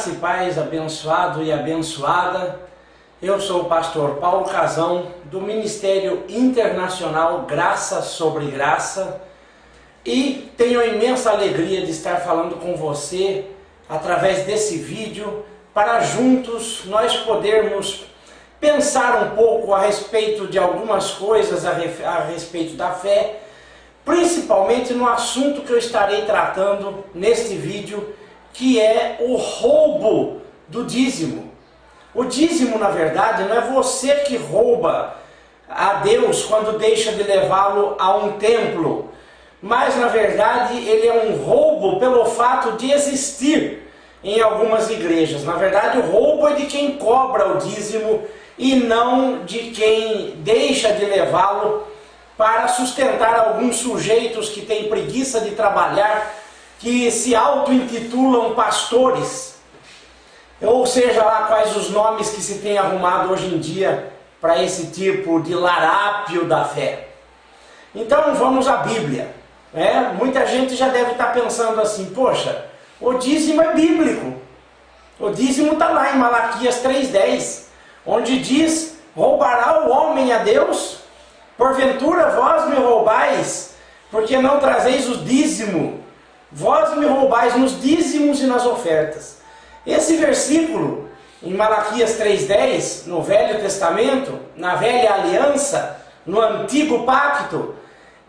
Graça e paz, abençoado e abençoada. Eu sou o pastor Paulo Casão, do Ministério Internacional Graça sobre Graça, e tenho a imensa alegria de estar falando com você através desse vídeo, para juntos nós podermos pensar um pouco a respeito de algumas coisas a respeito da fé, principalmente no assunto que eu estarei tratando neste vídeo, que é o roubo do dízimo. O dízimo, na verdade, não é você que rouba a Deus quando deixa de levá-lo a um templo, mas na verdade ele é um roubo pelo fato de existir em algumas igrejas. Na verdade, o roubo é de quem cobra o dízimo e não de quem deixa de levá-lo para sustentar alguns sujeitos que têm preguiça de trabalhar, que se auto-intitulam pastores, ou seja lá quais os nomes que se tem arrumado hoje em dia para esse tipo de larápio da fé. Então vamos à Bíblia. Muita gente já deve estar pensando assim: poxa, o dízimo é bíblico. O dízimo está lá em Malaquias 3,10, onde diz: roubará o homem a Deus? Porventura vós me roubais, porque não trazeis o dízimo. Vós me roubais nos dízimos e nas ofertas. Esse versículo, em Malaquias 3,10, no Velho Testamento, na Velha Aliança, no Antigo Pacto,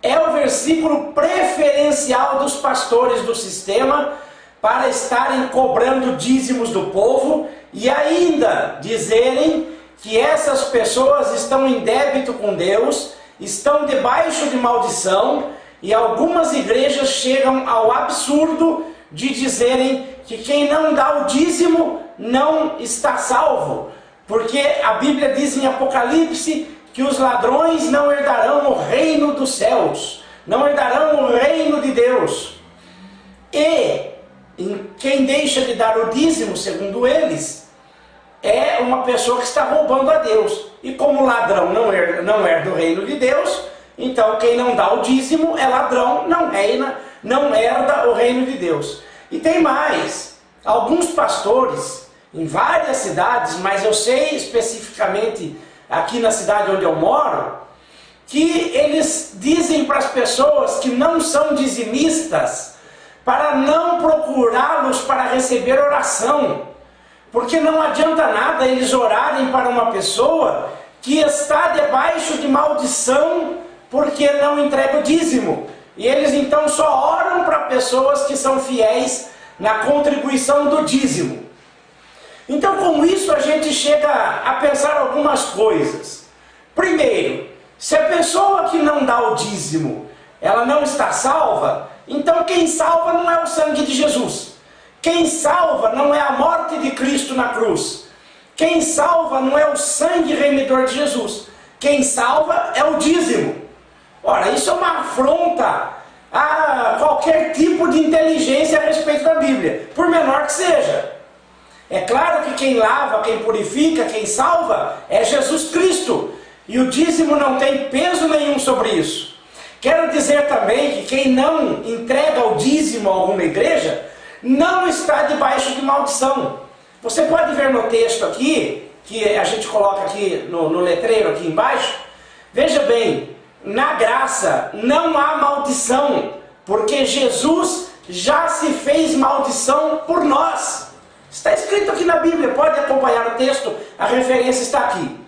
é o versículo preferencial dos pastores do sistema para estarem cobrando dízimos do povo e ainda dizerem que essas pessoas estão em débito com Deus, estão debaixo de maldição. E algumas igrejas chegam ao absurdo de dizerem que quem não dá o dízimo não está salvo, porque a Bíblia diz em Apocalipse que os ladrões não herdarão o reino dos céus, não herdarão o reino de Deus. E quem deixa de dar o dízimo, segundo eles, é uma pessoa que está roubando a Deus. E como o ladrão não herda o reino de Deus, então quem não dá o dízimo é ladrão, não herda o reino de Deus. E tem mais, alguns pastores em várias cidades, mas eu sei especificamente aqui na cidade onde eu moro, que eles dizem para as pessoas que não são dizimistas para não procurá-los para receber oração, porque não adianta nada eles orarem para uma pessoa que está debaixo de maldição porque não entrega o dízimo. E eles então só oram para pessoas que são fiéis na contribuição do dízimo. Então, com isso a gente chega a pensar algumas coisas. Primeiro, se a pessoa que não dá o dízimo, ela não está salva, então quem salva não é o sangue de Jesus. Quem salva não é a morte de Cristo na cruz. Quem salva não é o sangue remidor de Jesus. Quem salva é o dízimo. Ora, isso é uma afronta a qualquer tipo de inteligência a respeito da Bíblia, por menor que seja. É claro que quem lava, quem purifica, quem salva é Jesus Cristo, e o dízimo não tem peso nenhum sobre isso. Quero dizer também que quem não entrega o dízimo a alguma igreja não está debaixo de maldição. Você pode ver no texto aqui, que a gente coloca aqui no letreiro aqui embaixo, veja bem, na graça não há maldição, porque Jesus já se fez maldição por nós. Está escrito aqui na Bíblia, pode acompanhar o texto, a referência está aqui.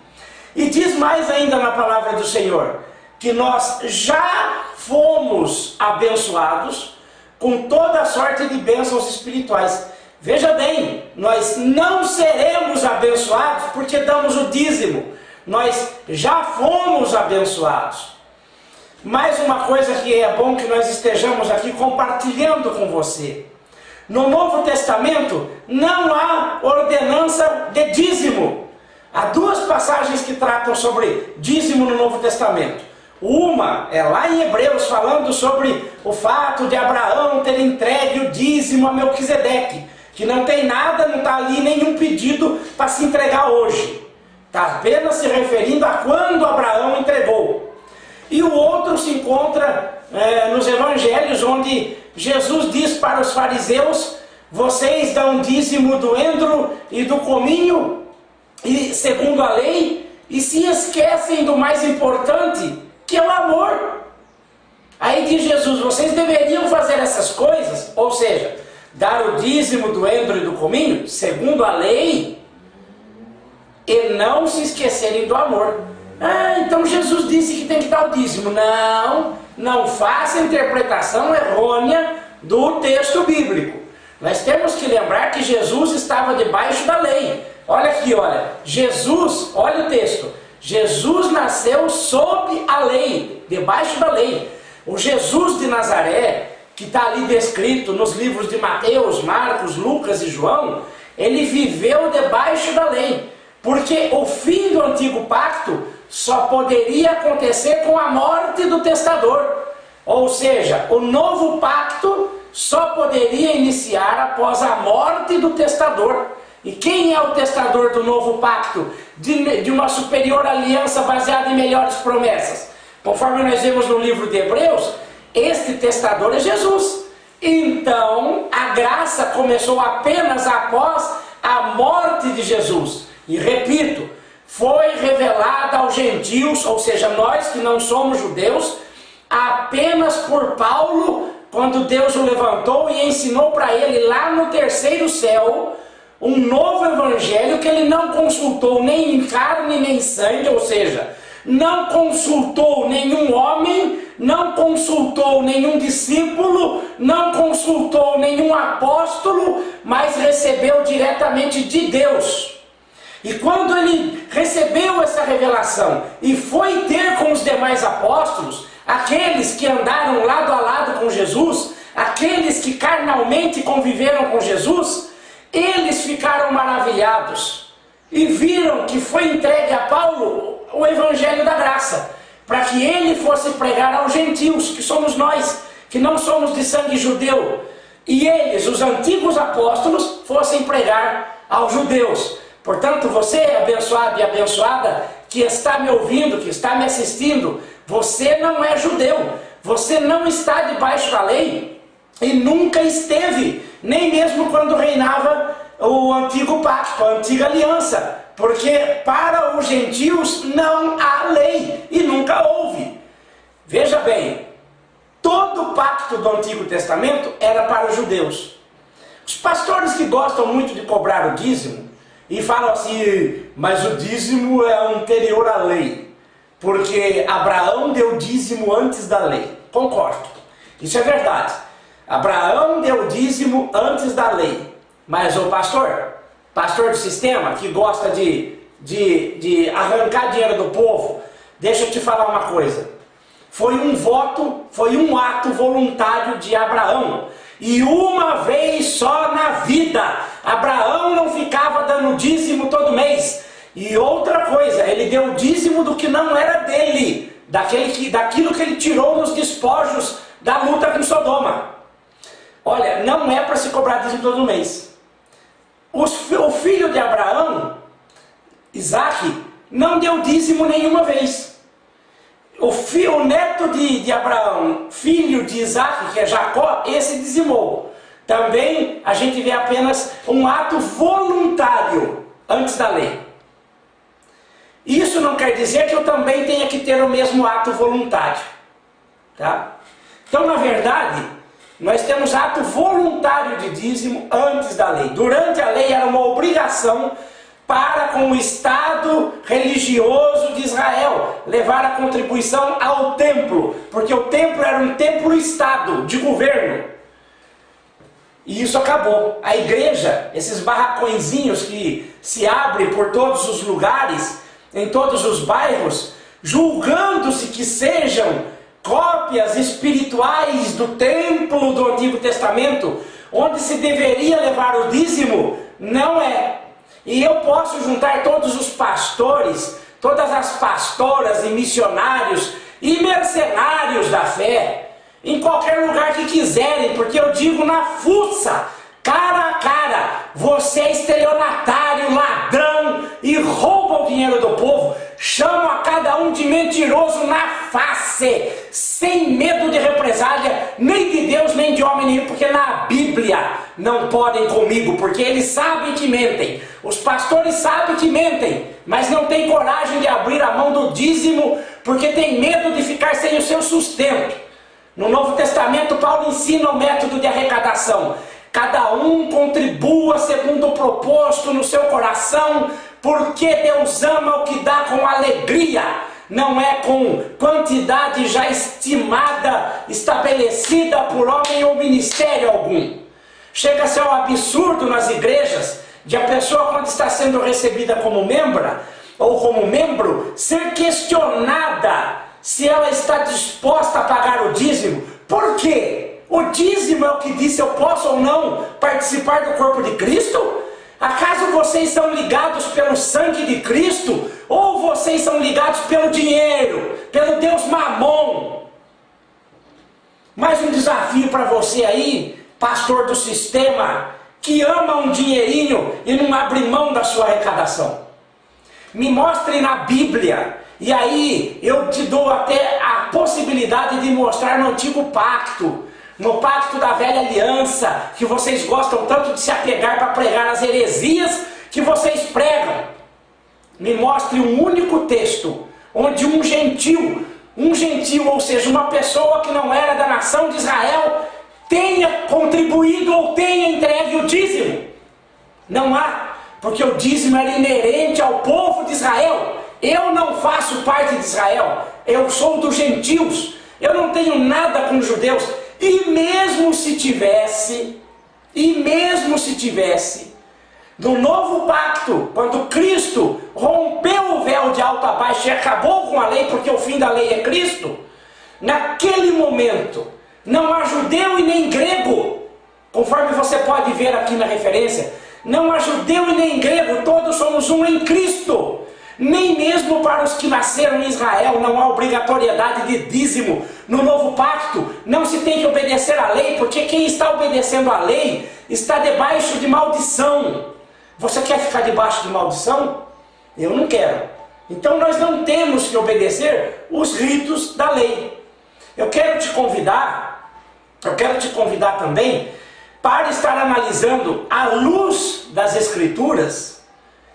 E diz mais ainda na palavra do Senhor, que nós já fomos abençoados com toda a sorte de bênçãos espirituais. Veja bem, nós não seremos abençoados porque damos o dízimo, nós já fomos abençoados. Mais uma coisa que é bom que nós estejamos aqui compartilhando com você. No Novo Testamento não há ordenança de dízimo. Há duas passagens que tratam sobre dízimo no Novo Testamento. Uma é lá em Hebreus, falando sobre o fato de Abraão ter entregue o dízimo a Melquisedeque, que não tem nada, não está ali nenhum pedido para se entregar hoje. Está apenas se referindo a quando Abraão entregou. E o outro se encontra nos evangelhos, onde Jesus diz para os fariseus vocês dão dízimo do endro e do cominho, e segundo a lei, e se esquecem do mais importante, que é o amor. Aí diz Jesus, vocês deveriam fazer essas coisas, ou seja, dar o dízimo do endro e do cominho, segundo a lei, e não se esquecerem do amor. Ah, então Jesus disse que tem que dar o dízimo. Não faça interpretação errônea do texto bíblico. Nós temos que lembrar que Jesus estava debaixo da lei. Olha aqui, olha. Jesus, olha o texto. Jesus nasceu sob a lei, debaixo da lei. O Jesus de Nazaré, que está ali descrito nos livros de Mateus, Marcos, Lucas e João, ele viveu debaixo da lei. Porque o fim do antigo pacto só poderia acontecer com a morte do testador. Ou seja, o novo pacto só poderia iniciar após a morte do testador. E quem é o testador do novo pacto? De uma superior aliança baseada em melhores promessas. Conforme nós vemos no livro de Hebreus, este testador é Jesus. Então, a graça começou apenas após a morte de Jesus. E repito, foi revelada aos gentios, ou seja, nós que não somos judeus, apenas por Paulo, quando Deus o levantou e ensinou para ele lá no terceiro céu, um novo evangelho que ele não consultou nem em carne nem em sangue, ou seja, não consultou nenhum homem, não consultou nenhum discípulo, não consultou nenhum apóstolo, mas recebeu diretamente de Deus. E quando ele recebeu essa revelação e foi ter com os demais apóstolos, aqueles que andaram lado a lado com Jesus, aqueles que carnalmente conviveram com Jesus, eles ficaram maravilhados e viram que foi entregue a Paulo o Evangelho da Graça, para que ele fosse pregar aos gentios, que somos nós, que não somos de sangue judeu, e eles, os antigos apóstolos, fossem pregar aos judeus. Portanto, você, abençoado e abençoada, que está me ouvindo, que está me assistindo, você não é judeu, você não está debaixo da lei e nunca esteve, nem mesmo quando reinava o antigo pacto, a antiga aliança, porque para os gentios não há lei e nunca houve. Veja bem, todo o pacto do Antigo Testamento era para os judeus. Os pastores que gostam muito de cobrar o dízimo e falam assim, mas o dízimo é anterior à lei, porque Abraão deu dízimo antes da lei. Concordo, isso é verdade. Abraão deu dízimo antes da lei, mas o pastor do sistema, que gosta de arrancar dinheiro do povo, deixa eu te falar uma coisa. Foi um voto, foi um ato voluntário de Abraão. E uma vez só na vida, Abraão não ficava dando dízimo todo mês. E outra coisa, ele deu dízimo do que não era dele, daquilo que ele tirou nos despojos da luta com Sodoma. Olha, não é para se cobrar dízimo todo mês. O filho de Abraão, Isaac, não deu dízimo nenhuma vez. O neto de Abraão, filho de Isaac, que é Jacó, esse dizimou. Também a gente vê apenas um ato voluntário antes da lei. Isso não quer dizer que eu também tenha que ter o mesmo ato voluntário. Tá? Então, na verdade, nós temos ato voluntário de dízimo antes da lei. Durante a lei era uma obrigação para com o Estado religioso de Israel levar a contribuição ao templo, porque o templo era um templo-estado de governo. E isso acabou. A igreja, esses barracõezinhos que se abrem por todos os lugares, em todos os bairros, julgando-se que sejam cópias espirituais do templo do Antigo Testamento, onde se deveria levar o dízimo, não é. E eu posso juntar todos os pastores, todas as pastoras e missionários e mercenários da fé, em qualquer lugar que quiserem, porque eu digo na fuça, cara a cara, você é estelionatário, ladrão e rouba o dinheiro do povo, chamo a cada um de mentiroso na face, sem medo de represália, nem de Deus, nem de homem nenhum, porque na Bíblia não podem comigo, porque eles sabem que mentem. Os pastores sabem que mentem, mas não têm coragem de abrir a mão do dízimo, porque tem medo de ficar sem o seu sustento. No Novo Testamento, Paulo ensina o método de arrecadação. Cada um contribua segundo o proposto no seu coração, porque Deus ama o que dá com alegria, não é com quantidade já estimada, estabelecida por homem ou ministério algum. Chega a ser um absurdo nas igrejas, de a pessoa, quando está sendo recebida como membra, ou como membro, ser questionada se ela está disposta a pagar o dízimo. Por quê? O dízimo é o que diz se eu posso ou não participar do corpo de Cristo? Acaso vocês são ligados pelo sangue de Cristo? Ou vocês são ligados pelo dinheiro, pelo Deus Mamon? Mais um desafio para você aí, pastor do sistema, que ama um dinheirinho e não abre mão da sua arrecadação. Me mostre na Bíblia, e aí eu te dou até a possibilidade de mostrar no Antigo Pacto, no pacto da velha aliança, que vocês gostam tanto de se apegar para pregar as heresias que vocês pregam. Me mostre um único texto onde um gentil, ou seja, uma pessoa que não era da nação de Israel, tenha contribuído ou tenha entregue o dízimo. Não há, porque o dízimo era inerente ao povo de Israel. Eu não faço parte de Israel, eu sou dos gentios, eu não tenho nada com os judeus. E mesmo se tivesse, no novo pacto, quando Cristo rompeu o véu de alto a baixo e acabou com a lei, porque o fim da lei é Cristo, naquele momento, não há judeu e nem grego, conforme você pode ver aqui na referência, não há judeu e nem grego, todos somos um em Cristo. Nem mesmo para os que nasceram em Israel não há obrigatoriedade de dízimo. No novo pacto não se tem que obedecer à lei, porque quem está obedecendo à lei está debaixo de maldição. Você quer ficar debaixo de maldição? Eu não quero. Então nós não temos que obedecer os ritos da lei. Eu quero te convidar também para estar analisando à luz das Escrituras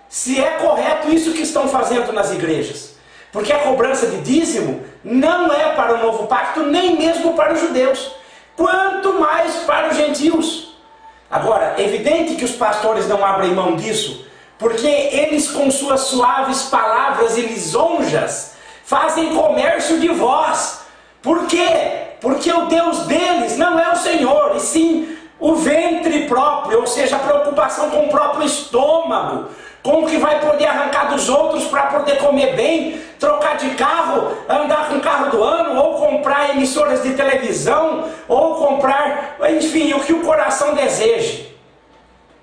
se é correto isso que estão fazendo nas igrejas. Porque a cobrança de dízimo não é para o novo pacto, nem mesmo para os judeus, quanto mais para os gentios. Agora, é evidente que os pastores não abrem mão disso, porque eles, com suas suaves palavras e lisonjas, fazem comércio de vós. Por quê? Porque o Deus deles não é o Senhor, e sim o ventre próprio, ou seja, a preocupação com o próprio estômago, com o que vai poder arrancar dos outros para poder comer bem, trocar de carro, andar com o carro do ano, ou comprar emissoras de televisão, ou comprar, enfim, o que o coração deseje.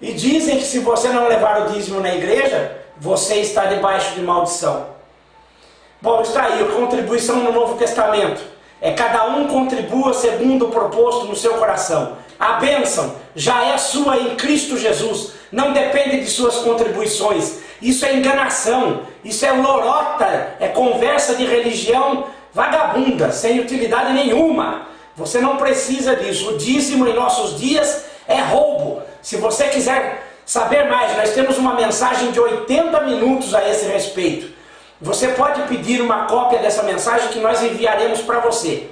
E dizem que se você não levar o dízimo na igreja, você está debaixo de maldição. Bom, está aí a contribuição no Novo Testamento. É cada um contribua segundo o proposto no seu coração. A bênção já é sua em Cristo Jesus. Não depende de suas contribuições. Isso é enganação, isso é lorota, é conversa de religião vagabunda, sem utilidade nenhuma. Você não precisa disso. O dízimo em nossos dias é roubo. Se você quiser saber mais, nós temos uma mensagem de 80 minutos a esse respeito. Você pode pedir uma cópia dessa mensagem que nós enviaremos para você.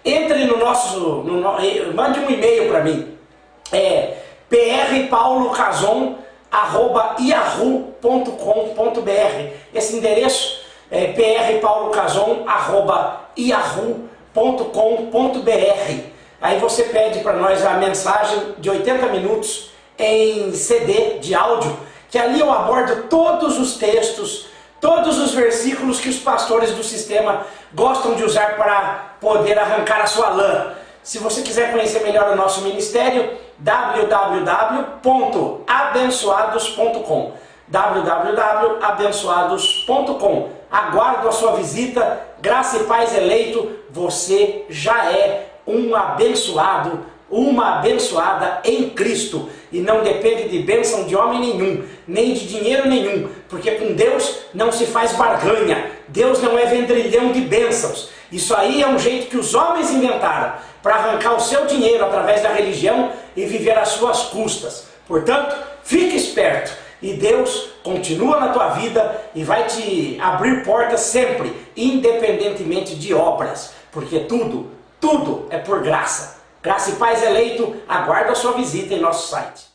Entre no nosso, mande um e-mail para mim. É prpaulocazon@yahoo.com.br. Esse endereço é prpaulocazon@yahoo.com.br. Aí você pede para nós a mensagem de 80 minutos em CD de áudio, que ali eu abordo todos os textos, todos os versículos que os pastores do sistema gostam de usar para poder arrancar a sua lã. Se você quiser conhecer melhor o nosso ministério, www.abençoados.com www.abençoados.com. Aguardo a sua visita. Graça e paz eleito, você já é um abençoado, uma abençoada em Cristo, e não depende de bênção de homem nenhum, nem de dinheiro nenhum, porque com Deus não se faz barganha. Deus não é vendrilhão de bênçãos. Isso aí é um jeito que os homens inventaram para arrancar o seu dinheiro através da religião e viver às suas custas. Portanto, fique esperto e Deus continua na tua vida e vai te abrir portas sempre, independentemente de obras, porque tudo é por graça. Graça e Paz Eleito, aguarda a sua visita em nosso site.